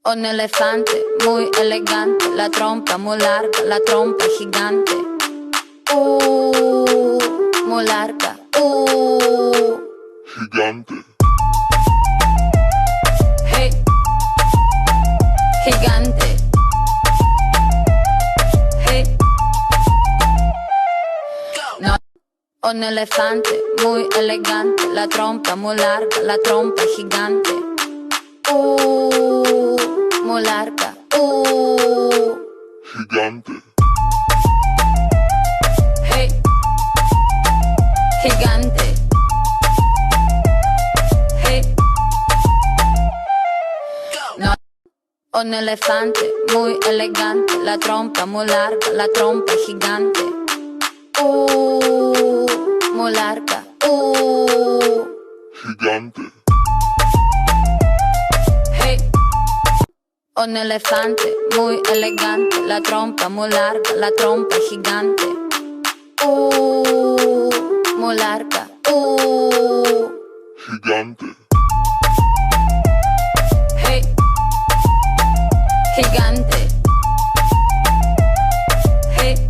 Un elefante muy elegante, la trompa muy larga, la trompa gigante. Muy larga. Gigante. Hey. Gigante. Hey. No. Un elefante muy elegante, la trompa muy larga, la trompa gigante. Muy larga. Gigante. Hey. Gigante. Hey. No. Un elefante muy elegante, la trompa muy larga, la trompa gigante. Muy larga. Gigante. Hey. Un elefante muy elegante, la trompa muy larga, la trompa gigante. Muy larga. Gigante. Hey. Gigante. Hey.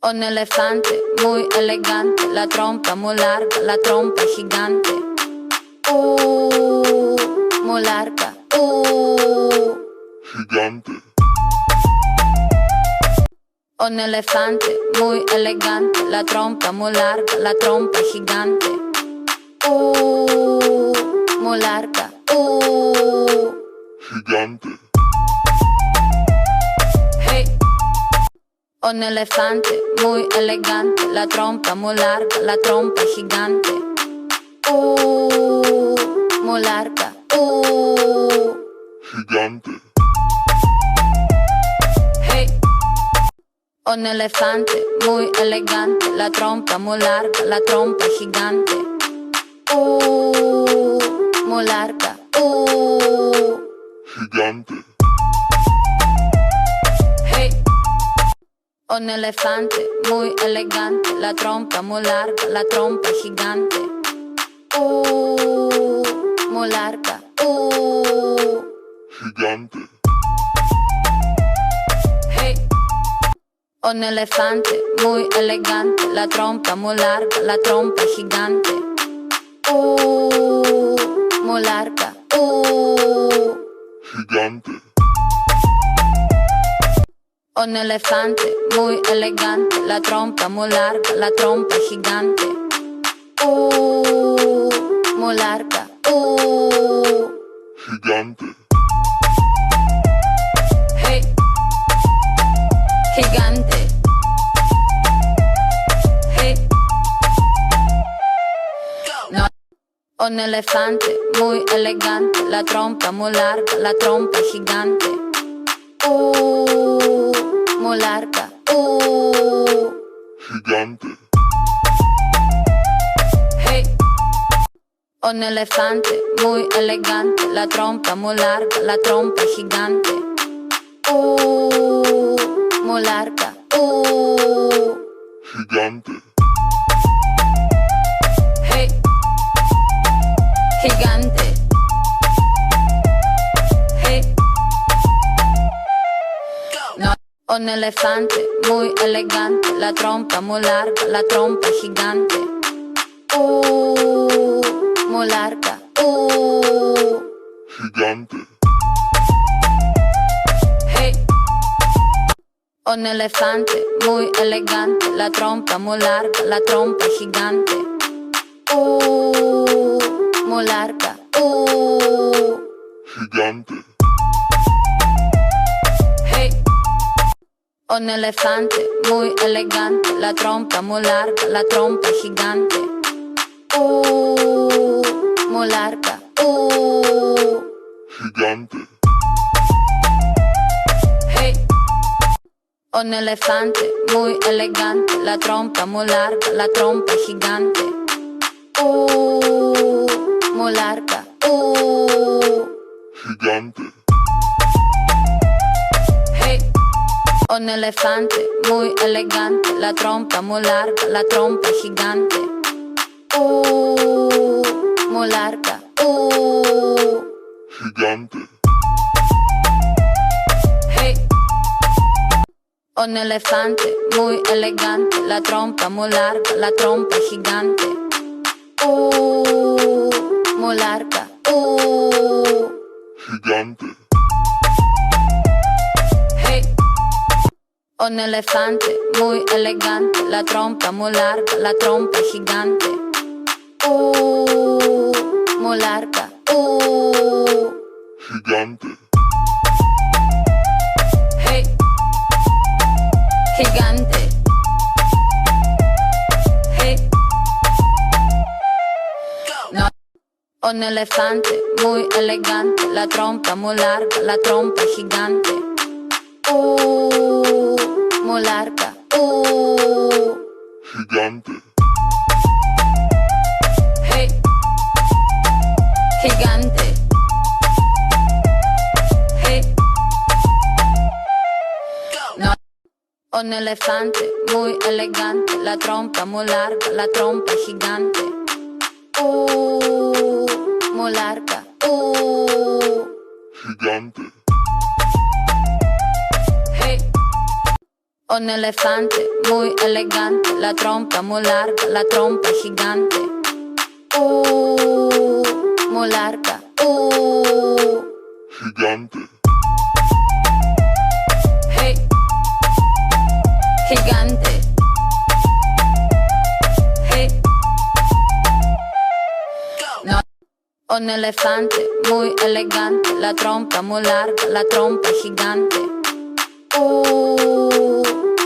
Un elefante muy elegante, la trompa muy larga, la trompa gigante. Muy larga. Gigante. Un elefante muy elegante, la trompa muy larga, la trompa gigante. Muy larga. Gigante. Hey. Un elefante muy elegante, la trompa muy larga, la trompa gigante. Muy larga. Gigante. Hey. Un elefante muy elegante, la trompa muy larga, la trompa gigante. Muy larga. Gigante. Hey. Un elefante muy elegante, la trompa muy larga, la trompa gigante. Muy larga. Gigante. Hey. Un elefante muy elegante, la trompa muy larga, la trompa gigante. Muy larga. Gigante. Un elefante muy elegante, la trompa muy larga, la trompa gigante. Muy larga. Gigante. Hey. Gigante. Hey. No. Un elefante muy elegante, la trompa muy larga, la trompa gigante. Muy larga. Gigante. Hey. Un elefante muy elegante, la trompa muy larga, la trompa gigante. Muy larga. Gigante. Hey. Gigante. Hey. No. Un elefante muy elegante, la trompa muy larga, la trompa gigante. Muy larga. Gigante. Hey. Un elefante muy elegante, la trompa muy larga, la trompa gigante. Muy larga. Gigante. Hey. Un elefante muy elegante, la trompa muy larga, la trompa gigante. Muy larga. Gigante. Hey. Un elefante muy elegante, la trompa muy larga, la trompa gigante. Muy larga. Gigante. Hey. Un elefante muy elegante, la trompa muy larga, la trompa gigante. Muy larga. gigante, hey. Un elefante muy elegante, la trompa muy larga, la trompa gigante. Muy larga, gigante, hey. Un elefante muy elegante, la trompa muy larga, la trompa gigante. Muy larga, gigante, hey. Gigante, hey. No. Un elefante muy elegante, la trompa muy larga, la trompa gigante. Muy larga, gigante, hey. Gigante, hey. No. Un elefante muy elegante, la trompa muy larga, la trompa gigante. Muy larga, gigante, hey. Un elefante muy elegante, la trompa muy larga, la trompa gigante. Muy larga, gigante, hey. Gigante, hey. No. Un elefante muy elegante, la trompa muy larga, la trompa gigante.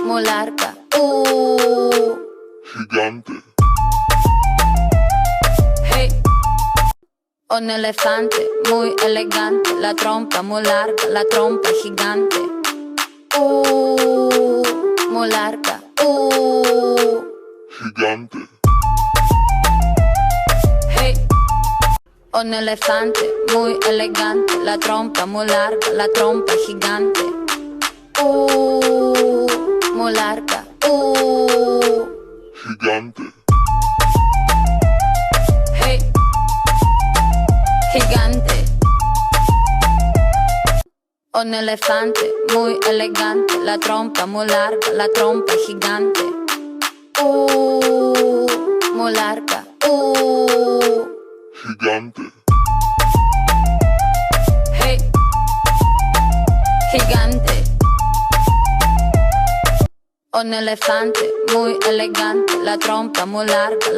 Muy larga, gigante, hey. Un elefante muy elegante, la trompa muy larga, la trompa gigante. Muy larga, gigante, hey. Un elefante muy elegante, la trompa muy larga, la trompa gigante. Muy larga, gigante, hey. Gigante. Un elefante muy elegante, la trompa muy larga, la trompa gigante. Muy larga, gigante, hey. Gigante. Un elefante muy elegante, la trompa muy larga,